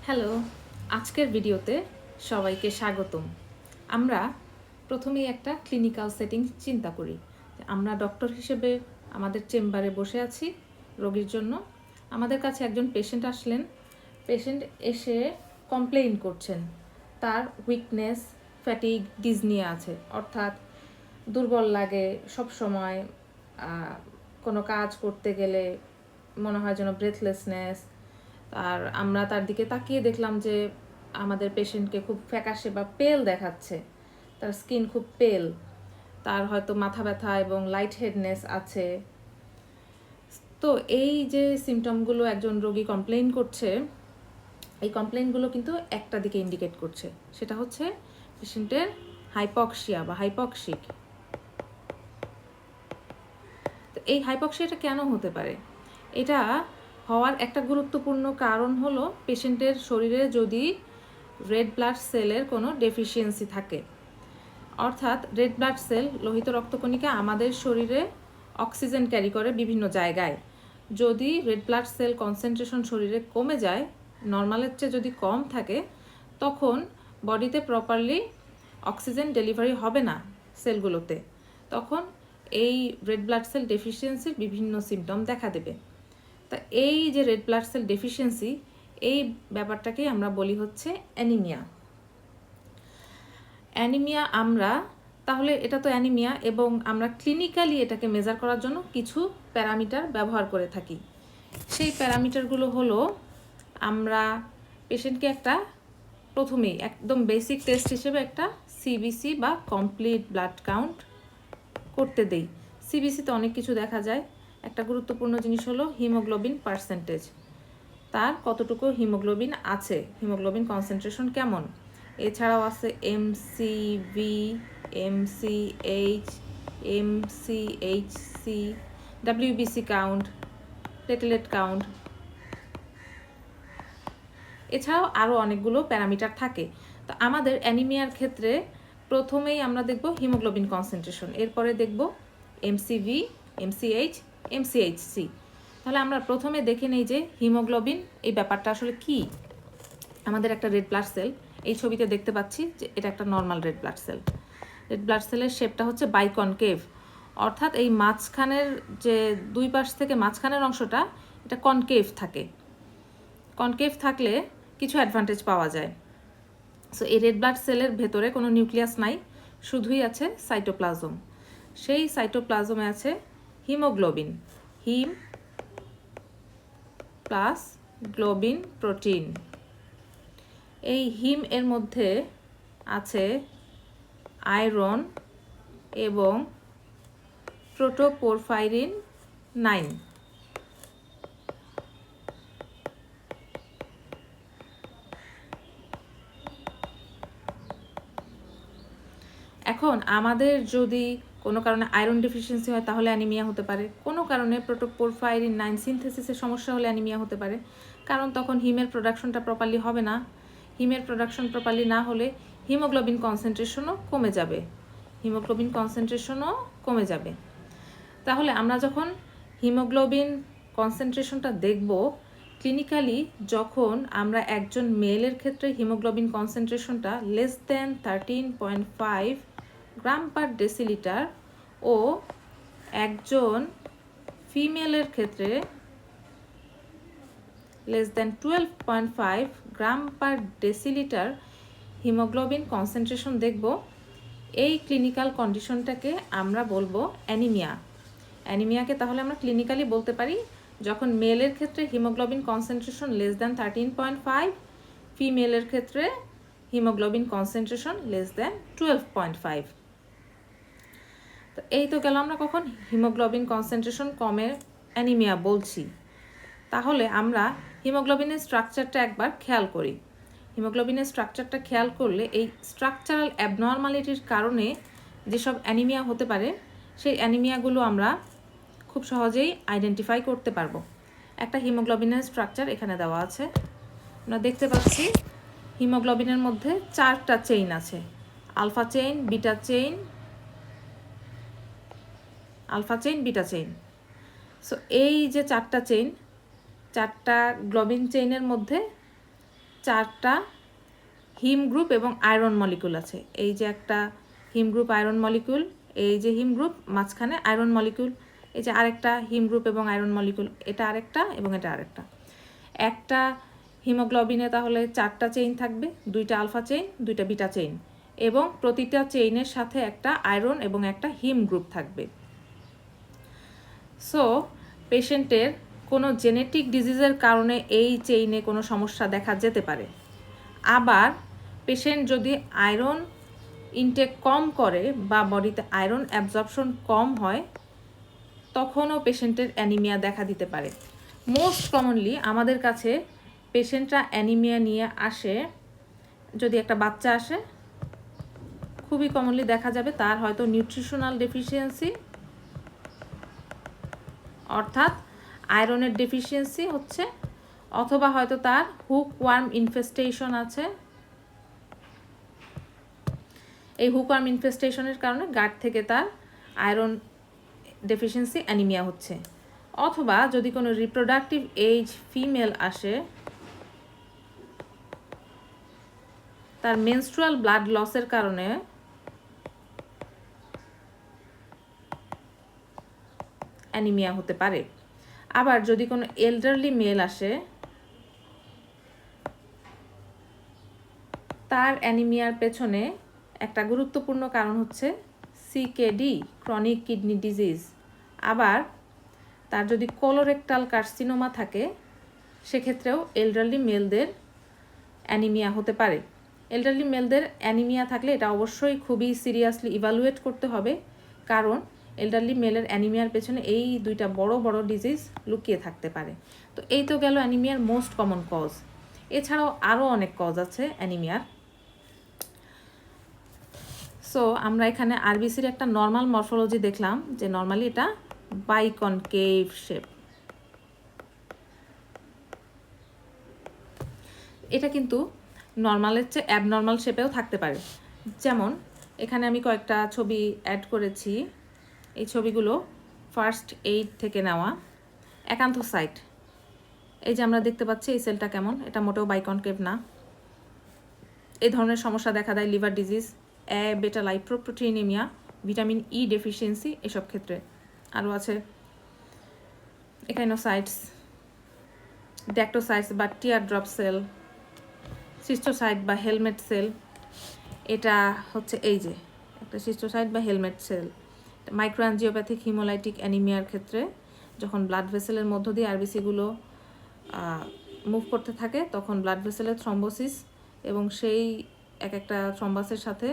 Hello, আজকের ভিডিওতে সবাইকে স্বাগতম। আমরা প্রথমেই একটা ক্লিনিক্যাল সেটিং চিন্তা করি। আমরা ডক্টর হিসেবে আমাদের চেম্বারে বসে আছি রোগীর জন্য। আমাদের কাছে একজন পেশেন্ট আসলেন। পেশেন্ট এসে কমপ্লেইন করছেন, তার উইকনেস, ফ্যাটিগ, ডিজনিয়া আছে, অর্থাৎ দুর্বল লাগে সব সময়। কোনো কাজ করতে গেলে মনে হয় যেন ব্রেথলেসনেস। আর আমরা তার দিকে তাকিয়ে দেখলাম যে আমাদের পেশেন্টকে খুব ফ্যাকাশে বা পেল দেখাচ্ছে, তার স্কিন খুব পেল, তার হয়তো মাথা ব্যথা এবং লাইট হেডনেস আছে। তো এই যে সিমটমগুলো একজন রোগী কমপ্লেইন করছে, এই কমপ্লেইনগুলো কিন্তু একটা দিকে ইন্ডিকেট করছে, সেটা হচ্ছে পেশেন্টের হাইপক্সিয়া বা হাইপক্সিক। তো এই হাইপক্সিয়াটা কেন হতে পারে? এটা হওয়ার একটা গুরুত্বপূর্ণ কারণ হলো পেশেন্টের শরীরে যদি রেড ব্লাড সেলের কোনো ডেফিসিয়েন্সি থাকে। অর্থাৎ রেড ব্লাড সেল, লোহিত রক্তকণিকা আমাদের শরীরে অক্সিজেন ক্যারি করে বিভিন্ন জায়গায়। যদি রেড ব্লাড সেল কনসেন্ট্রেশন শরীরে কমে যায়, নর্মালের চেয়ে যদি কম থাকে, তখন বডিতে প্রপারলি অক্সিজেন ডেলিভারি হবে না সেলগুলোতে। তখন এই রেড ব্লাড সেল ডেফিসিয়েন্সির বিভিন্ন সিমটম দেখা দেবে। তা এই যে রেড ব্লাড সেল ডেফিসিয়েন্সি, এই ব্যাপারটাকেই আমরা বলি হচ্ছে অ্যানিমিয়া। অ্যানিমিয়া আমরা তাহলে এটা তো অ্যানিমিয়া, এবং আমরা ক্লিনিক্যালি এটাকে মেজার করার জন্য কিছু প্যারামিটার ব্যবহার করে থাকি। সেই প্যারামিটারগুলো হলো, আমরা পেশেন্টকে একটা প্রথমেই একদম বেসিক টেস্ট হিসেবে একটা সিবিসি বা কমপ্লিট ব্লাড কাউন্ট করতে দেই। সিবিসিতে অনেক কিছু দেখা যায়। একটা গুরুত্বপূর্ণ জিনিস হলো হিমোগ্লোবিন পার্সেন্টেজ, তার কতটুকু হিমোগ্লোবিন আছে, হিমোগ্লোবিন কনসেন্ট্রেশন কেমন। এছাড়াও আছে MCV, MCH, MCHC, WBC count, platelet count. এছাড়াও আরও অনেকগুলো প্যারামিটার থাকে। তো আমাদের অ্যানিমিয়ার ক্ষেত্রে প্রথমেই আমরা দেখব হিমোগ্লোবিন কনসেন্ট্রেশন, এরপরে দেখব এমসিভি, এমসিএইচ, এমসিএইচসি। তাহলে আমরা প্রথমে দেখে নেই যে হিমোগ্লোবিন এই ব্যাপারটা আসলে কি। আমাদের একটা রেড ব্লাড সেল, এই ছবিতে দেখতে পাচ্ছি যে এটা একটা normal red blood cell. Red blood সেলের শেপটা হচ্ছে বাইকনকেভ, অর্থাৎ এই মাঝখানের যে দুই পাশ থেকে মাঝখানের অংশটা এটা কনকেভ থাকে। কনকেভ থাকলে কিছু অ্যাডভান্টেজ পাওয়া যায়। সো এই রেড ব্লাড সেলের ভেতরে কোনো নিউক্লিয়াস নাই, শুধুই আছে সাইটোপ্লাজম। সেই সাইটোপ্লাজমে আছে হিমোগ্লোবিন, হিম প্লাস গ্লোবিন প্রোটিন। এই হিম এর মধ্যে আছে আয়রন এবং প্রোটোপোরফাইরিন 9। এখন আমাদের যদি কোনো কারণে আয়রন ডেফিসিয়েন্সি হয় তাহলে অ্যানিমিয়া হতে পারে, কোনো কারণে প্রোটোপোরফাইরিন 9 সিনথেসিসের সমস্যা হলে অ্যানিমিয়া হতে পারে, কারণ তখন হিমের প্রোডাকশনটা প্রপারলি হবে না। হিমের প্রোডাকশন প্রপারলি না হলে হিমোগ্লোবিন কনসেন্ট্রেশনও কমে যাবে, হিমোগ্লোবিন কনসেন্ট্রেশনও কমে যাবে। তাহলে আমরা যখন হিমোগ্লোবিন কনসেন্ট্রেশনটা দেখব ক্লিনিক্যালি, যখন আমরা একজন মেলের ক্ষেত্রে হিমোগ্লোবিন কনসেন্ট্রেশনটা <13.5 গ্রাম পার ডেসিলিটার ও একজন ফিমেলের ক্ষেত্রে <12.5 গ্রাম পার ডেসিলিটার হিমোগ্লোবিন কনসেন্ট্রেশন দেখব, এই ক্লিনিক্যাল কন্ডিশনটাকে আমরা বলবো অ্যানিমিয়া। অ্যানিমিয়াকে তাহলে আমরা ক্লিনিক্যালি বলতে পারি যখন মেলের ক্ষেত্রে হিমোগ্লোবিন কনসেন্ট্রেশন <13.5, ফিমেলের ক্ষেত্রে হিমোগ্লোবিন কনসেন্ট্রেশন <12.5। তো এই তো গেল আমরা কখন হিমোগ্লোবিন কনসেন্ট্রেশন কমে অ্যানিমিয়া বলছি। তাহলে আমরা হিমোগ্লোবিনের স্ট্রাকচারটা একবার খেয়াল করি। হিমোগ্লোবিনের স্ট্রাকচারটা খেয়াল করলে এই স্ট্রাকচারাল অ্যাবনর্মালিটির কারণে যেসব অ্যানিমিয়া হতে পারে, সেই অ্যানিমিয়াগুলো আমরা খুব সহজেই আইডেন্টিফাই করতে পারবো। একটা হিমোগ্লোবিনের স্ট্রাকচার এখানে দেওয়া আছে, আমরা দেখতে পাচ্ছি হিমোগ্লোবিনের মধ্যে 4টা চেইন আছে, alpha chain, beta chain, alpha chain, beta chain. So এই যে 4টা চেইন, 4টা গ্লোবিন চেইনের মধ্যে 4টা হিম গ্রুপ এবং আয়রন মলিকুল আছে। এই যে একটা হিম গ্রুপ আয়রন মলিকুল, এই যে হিম গ্রুপ, মাঝখানে আয়রন মলিকুল, এই যে আরেকটা হিম গ্রুপ এবং আয়রন মলিকুল, এটা আরেকটা এবং এটা আরেকটা। একটা হিমোগ্লোবিনে তাহলে 4টা চেইন থাকবে, 2টা আলফা চেইন, 2টা বিটা চেইন, এবং প্রতিটা চেইনের সাথে একটা আয়রন এবং একটা হিম গ্রুপ থাকবে। সো পেশেন্টের কোনো জেনেটিক ডিজিজের কারণে এই চেইনে কোনো সমস্যা দেখা যেতে পারে। আবার পেশেন্ট যদি আয়রন ইনটেক কম করে বা বডিতে আয়রন অ্যাবজর্পশন কম হয়, তখনও পেশেন্টের অ্যানিমিয়া দেখা দিতে পারে। মোস্ট কমনলি আমাদের কাছে পেশেন্টরা অ্যানিমিয়া নিয়ে আসে, যদি একটা বাচ্চা আসে, খুবই কমনলি দেখা যাবে তার হয়তো নিউট্রিশনাল ডেফিসিয়েন্সি, অর্থাৎ আয়রনের ডেফিসিয়েন্সি হচ্ছে, অথবা হয়তো তার হুকওয়ার্ম ইনফেস্টেশন আছে। এই হুকওয়ার্ম ইনফেস্টেশনের কারণে গাট থেকে তার আয়রন ডেফিসিয়েন্সি অ্যানিমিয়া হচ্ছে। অথবা যদি কোনো রিপ্রোডাক্টিভ এজ ফিমেল আসে, তার মেনস্ট্রুয়াল ব্লাড লসের কারণে অ্যানিমিয়া হতে পারে। আবার যদি কোনো এল্ডারলি মেল আসে, তার অ্যানিমিয়ার পেছনে একটা গুরুত্বপূর্ণ কারণ হচ্ছে সিকেডি, ক্রনিক কিডনি ডিজিজ। আবার তার যদি কোলোরেক্টাল কার্সিনোমা থাকে, সেক্ষেত্রেও এল্ডারলি মেলদের অ্যানিমিয়া হতে পারে। এল্ডারলি মেলদের অ্যানিমিয়া থাকলে এটা অবশ্যই খুবই সিরিয়াসলি ইভালুয়েট করতে হবে, কারণ এল্ডারলি মেলের অ্যানিমিয়ার পেছনে এই 2টা বড় বড় ডিজিজ লুকিয়ে থাকতে পারে। তো এই তো গেল অ্যানিমিয়ার মোস্ট কমন কজ। এছাড়াও আরও অনেক কজ আছে অ্যানিমিয়ার। সো আমরা এখানে আরবিসির একটা নর্মাল মরফোলজি দেখলাম, যে নর্মালি এটা বাইকনকেভ শেপ। এটা কিন্তু নর্মালের চেয়ে অ্যাবনর্মাল শেপেও থাকতে পারে। যেমন এখানে আমি কয়েকটা ছবি অ্যাড করেছি। এই ছবিগুলো ফার্স্ট এইড থেকে নেওয়া। অ্যাকান্থোসাইট, এই যে আমরা দেখতে পাচ্ছি এই সেলটা কেমন, এটা মোটেও বাইকনকেভ না। এই ধরনের সমস্যা দেখা দেয় লিভার ডিজিজ, বেটা লাইপোপ্রোটিনেমিয়া, ভিটামিন ই ডেফিসিয়েন্সি, এসব ক্ষেত্রে। আরও আছে একাইনোসাইটস, ড্যাক্টোসাইটস বা টিয়ার ড্রপ সেল, সিস্টোসাইট বা হেলমেট সেল। এটা হচ্ছে এই যে একটা সিস্টোসাইট বা হেলমেট সেল। মাইক্রোঅ্যাঞ্জিওপ্যাথিক হিমোলাইটিক অ্যানিমিয়ার ক্ষেত্রে যখন ব্লাড ভেসেলের মধ্য দিয়ে আরবিসিগুলো মুভ করতে থাকে, তখন ব্লাড ভেসেলের থ্রম্বোসিস এবং সেই একটা থ্রম্বাসের সাথে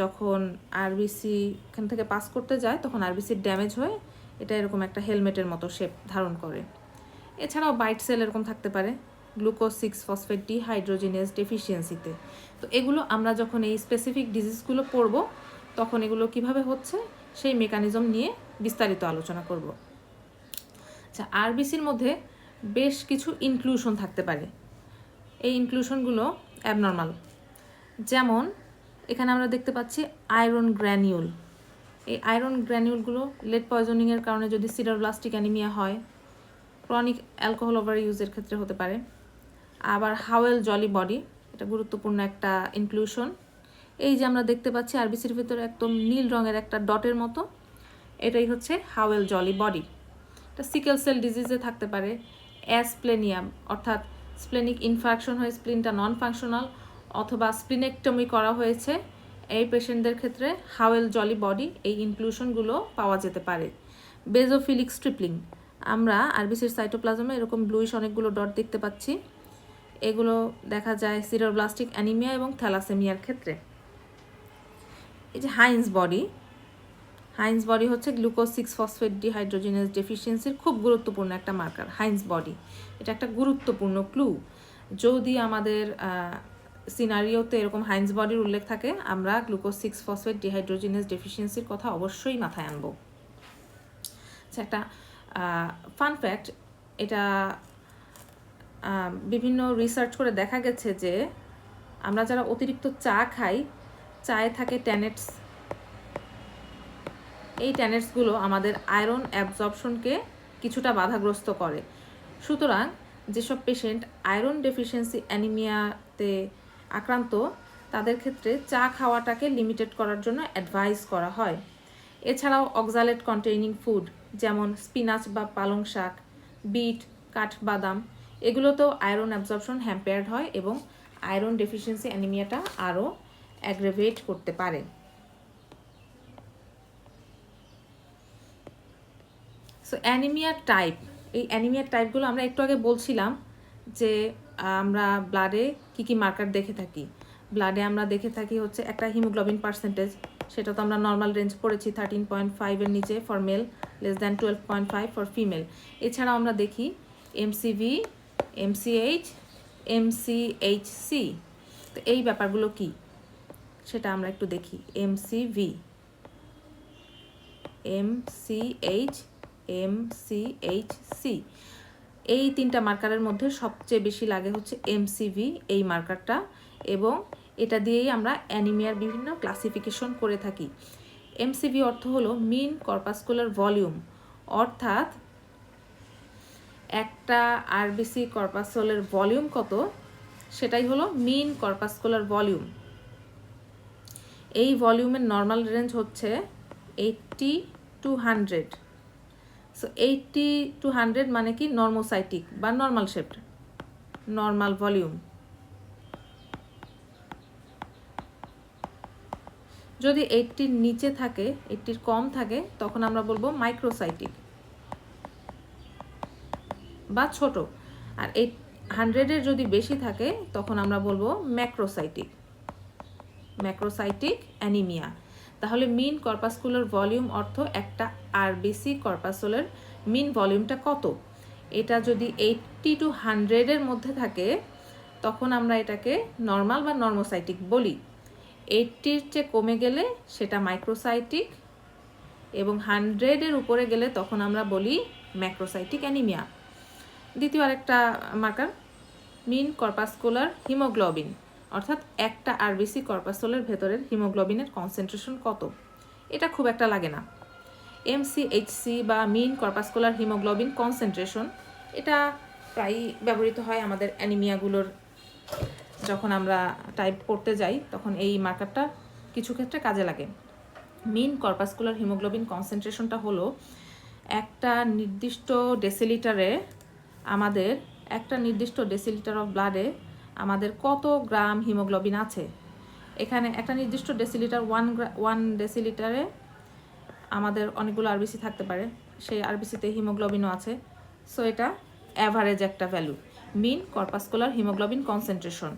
যখন আরবিসি এখান থেকে পাস করতে যায়, তখন আরবিসির ড্যামেজ হয়ে এটা এরকম একটা হেলমেটের মতো শেপ ধারণ করে। এছাড়াও বাইট সেল এরকম থাকতে পারে গ্লুকোজ 6-ফসফেট ডিহাইড্রোজিনেজ ডেফিসিয়েন্সিতে। তো এগুলো আমরা যখন এই স্পেসিফিক ডিজিজগুলো পড়ব, তখন এগুলো কিভাবে হচ্ছে সেই মেকানিজম নিয়ে বিস্তারিত আলোচনা করব। আচ্ছা, আরবিসির মধ্যে বেশ কিছু ইনক্লুশন থাকতে পারে। এই ইনক্লুশনগুলো অ্যাবনর্মাল। যেমন এখানে আমরা দেখতে পাচ্ছি আয়রন গ্র্যানিউল। এই আয়রন গ্র্যানিউলগুলো লেড পয়জনিংয়ের কারণে যদি সিডারব্লাস্টিক অ্যানিমিয়া হয়, ক্রনিক অ্যালকোহল ওভার ইউজের ক্ষেত্রে হতে পারে। আবার হাওয়েল জলি বডি, এটা গুরুত্বপূর্ণ একটা ইনক্লুশন। এই যে আমরা দেখতে পাচ্ছি আরবিসির ভিতরে একদম নীল রঙের একটা ডটের মতো, এটাই হচ্ছে হাওয়েল জলি বডি। এটা সিকেল সেল ডিজিজে থাকতে পারে। অ্যাসপ্লেনিয়াম, অর্থাৎ স্প্লেনিক ইনফাকশন হয়ে স্প্লিনটা নন ফাংশনাল, অথবা স্প্লিনেক্টমি করা হয়েছে, এই পেশেন্টদের ক্ষেত্রে হাওয়েল জলি বডি, এই ইনক্লুশনগুলো পাওয়া যেতে পারে। বেজোফিলিক স্ট্রিপলিং, আমরা আরবিসির সাইটোপ্লাজমে এরকম ব্লুইশ অনেকগুলো ডট দেখতে পাচ্ছি। এগুলো দেখা যায় সিডারব্লাস্টিক অ্যানিমিয়া এবং থ্যালাসেমিয়ার ক্ষেত্রে। এই যে হাইন্স বডি হচ্ছে গ্লুকোজ 6-ফসফেট ডিহাইড্রোজিনেজ ডেফিসিয়েন্সির খুব গুরুত্বপূর্ণ একটা মার্কার। হাইন্স বডি এটা একটা গুরুত্বপূর্ণ ক্লু। যদি আমাদের সিনারিওতে এরকম হাইন্স বডির উল্লেখ থাকে, আমরা গ্লুকোজ 6-ফসফেট ডিহাইড্রোজিনেজ ডেফিসিয়েন্সির কথা অবশ্যই মাথায় আনবো। আচ্ছা, একটা ফান ফ্যাক্ট, এটা বিভিন্ন রিসার্চ করে দেখা গেছে যে আমরা যারা অতিরিক্ত চা খাই, চায়ে থাকে ট্যানেটস। এই ট্যানেটসগুলো আমাদের আয়রন অ্যাবজর্পশনকে কিছুটা বাধাগ্রস্ত করে। সুতরাং যেসব পেশেন্ট আয়রন ডেফিসিয়েন্সি অ্যানিমিয়াতে আক্রান্ত তাদের ক্ষেত্রে চা খাওয়াটাকে লিমিটেড করার জন্য অ্যাডভাইস করা হয়। এছাড়াও অক্সালেট কন্টেইনিং ফুড যেমন স্পিনাচ বা পালং শাক, বিট, কাঠবাদাম এগুলোতেও আয়রন অ্যাবজর্পশন হ্যাম্পেয়ার্ড হয় এবং আয়রন ডেফিসিয়েন্সি অ্যানিমিয়াটা আরও অ্যাগ্রেভেট করতে পারে। সো অ্যানিমিয়ার টাইপ, এই অ্যানিমিয়ার টাইপগুলো আমরা একটু আগে বলছিলাম যে আমরা ব্লাডে কী কী মার্কার দেখে থাকি। ব্লাডে আমরা দেখে থাকি হচ্ছে একটা হিমোগ্লোবিন পার্সেন্টেজ, সেটা তো আমরা নর্মাল রেঞ্জ পড়েছি 13.5-এর নিচে for mail, less than 12.5 for female. এছাড়াও আমরা দেখি এমসিভি, এমসিএইচ, এমসিএইচসি। তো এই ব্যাপারগুলো কি সেটা আমরা একটু দেখি। এমসিভি, এমসিএইচ, এমসিএইচসি, এই তিনটা মার্কারের মধ্যে সবচেয়ে বেশি লাগে হচ্ছে এমসিভি এই মার্কারটা, এবং এটা দিয়েই আমরা অ্যানিমিয়ার বিভিন্ন ক্লাসিফিকেশন করে থাকি। এমসিভি অর্থ হলো মিন কর্পাসকুলার ভলিউম, অর্থাৎ একটা আরবিসি কর্পাসলের ভলিউম কত সেটাই হলো মিন কর্পাসকুলার ভলিউম। এই ভলিউমের নর্মাল রেঞ্জ হচ্ছে 80 to 100। সো 80 to 100 মানে কি নর্মোসাইটিক বা নর্মাল শেপড, নর্মাল ভলিউম। যদি 80-র নিচে থাকে, 80-র কম থাকে, তখন আমরা বলবো মাইক্রোসাইটিক বা ছোট। আর 100-এর যদি বেশি থাকে তখন আমরা বলবো ম্যাক্রোসাইটিক, ম্যাক্রোসাইটিক অ্যানিমিয়া। তাহলে মিন কর্পাসকুলার ভলিউম অর্থ একটা আরবিসি কর্পাসলের মিন ভলিউমটা কত। এটা যদি 80 to 100-এর মধ্যে থাকে তখন আমরা এটাকে নর্মাল বা নর্মোসাইটিক বলি। 80-র চেয়ে কমে গেলে সেটা মাইক্রোসাইটিক, এবং 100-এর উপরে গেলে তখন আমরা বলি ম্যাক্রোসাইটিক অ্যানিমিয়া। দ্বিতীয় আরেকটা মার্কার মিন কর্পাসকুলার হিমোগ্লোবিন, অর্থাৎ একটা আরবিসি কর্পাসলের ভেতরের হিমোগ্লোবিনের কনসেন্ট্রেশন কত। এটা খুব একটা লাগে না। এমসিএইচসি বা মিন কর্পাসকুলার হিমোগ্লোবিন কনসেন্ট্রেশন, এটা প্রায়ই ব্যবহৃত হয় আমাদের অ্যানিমিয়াগুলোর। যখন আমরা টাইপ করতে যাই তখন এই মার্কারটা কিছু ক্ষেত্রে কাজে লাগে। মিন কর্পাসকুলার হিমোগ্লোবিন কনসেন্ট্রেশনটা হলো একটা নির্দিষ্ট ডেসিলিটারে আমাদের, একটা নির্দিষ্ট ডেসিলিটার অফ ব্লাডে আমাদের কত গ্রাম হিমোগ্লোবিন আছে। এখানে একটা নির্দিষ্ট ডেসিলিটার, 1 ডেসিলিটারে আমাদের অনেকগুলো আরবিসি থাকতে পারে, সেই আরবিসিতে হিমোগ্লোবিনও আছে। সো এটা অ্যাভারেজ একটা ভ্যালু, মিন কর্পাসকুলার হিমোগ্লোবিন কনসেন্ট্রেশন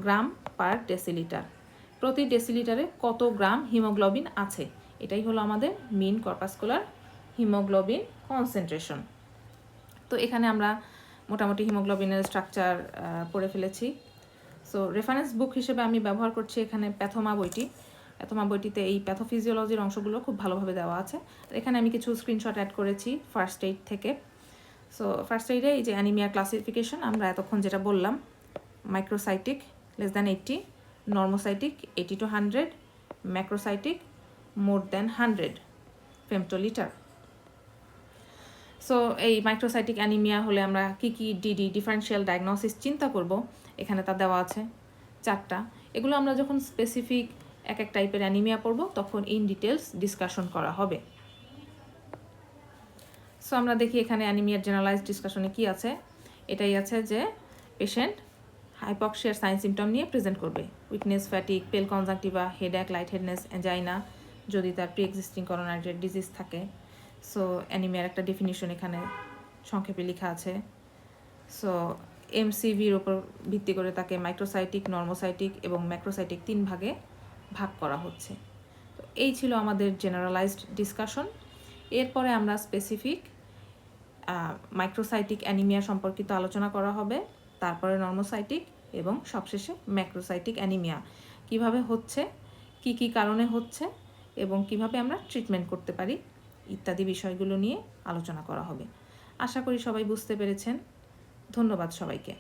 গ্রাম পার ডেসিলিটার। প্রতি ডেসিলিটারে কত গ্রাম হিমোগ্লোবিন আছে, এটাই হলো আমাদের মিন কর্পাসকুলার হিমোগ্লোবিন কনসেন্ট্রেশন। তো এখানে আমরা মোটামুটি হিমোগ্লোবিনের স্ট্রাকচার পড়ে ফেলেছি। সো রেফারেন্স বুক হিসেবে আমি ব্যবহার করছি এখানে প্যাথোমা বইটি। প্যাথোমা বইটিতে এই প্যাথোফিজিওলজির অংশগুলো খুব ভালোভাবে দেওয়া আছে। এখানে আমি কিছু স্ক্রিনশট অ্যাড করেছি ফার্স্ট এইড থেকে। সো ফার্স্ট এইডে এই যে অ্যানিমিয়া ক্লাসিফিকেশন আমরা এতক্ষণ যেটা বললাম, microcytic less than 80, normocytic 80 to 100, macrocytic more than 100 femtolitre. So এই মাইক্রোসাইটিক অ্যানিমিয়া হলে আমরা কি কি ডিফারেন্সিয়াল ডায়াগনোসিস চিন্তা করব, এখানে তা দেওয়া আছে 4টা। এগুলো আমরা যখন স্পেসিফিক এক এক টাইপের অ্যানিমিয়া পড়ব তখন ইন ডিটেলস ডিসকাশন করা হবে। সো আমরা দেখি এখানে অ্যানিমিয়ার জেনারেলাইজড ডিসকাশনে কি আছে। এটাই আছে যে পেশেন্ট হাইপক্সিয়ার সাইন সিমটম নিয়ে প্রেজেন্ট করবে, উইকনেস, ফ্যাটিক, পেল কনজাংটিভা, হেডেক, লাইট হেডনেস, অ্যাঞ্জাইনা, যদি তার প্রি এক্সিস্টিং করোনারি ডিজিজ থাকে। সো অ্যানিমিয়ার একটা ডেফিনিশন এখানে সংক্ষেপে লেখা আছে। সো এমসিভির উপর ভিত্তি করে তাকে মাইক্রোসাইটিক, নর্মোসাইটিক এবং ম্যাক্রোসাইটিক 3 ভাগে ভাগ করা হচ্ছে। তো এই ছিল আমাদের জেনারেলাইজড ডিসকাশন। এরপরে আমরা স্পেসিফিক মাইক্রোসাইটিক অ্যানিমিয়া সম্পর্কিত আলোচনা করা হবে, তারপরে নর্মোসাইটিক এবং সবশেষে ম্যাক্রোসাইটিক অ্যানিমিয়া কিভাবে হচ্ছে, কি কি কারণে হচ্ছে এবং কিভাবে আমরা ট্রিটমেন্ট করতে পারি ইত্যাদি বিষয়গুলো নিয়ে আলোচনা করা হবে। আশা করি সবাই বুঝতে পেরেছেন। ধন্যবাদ সবাইকে।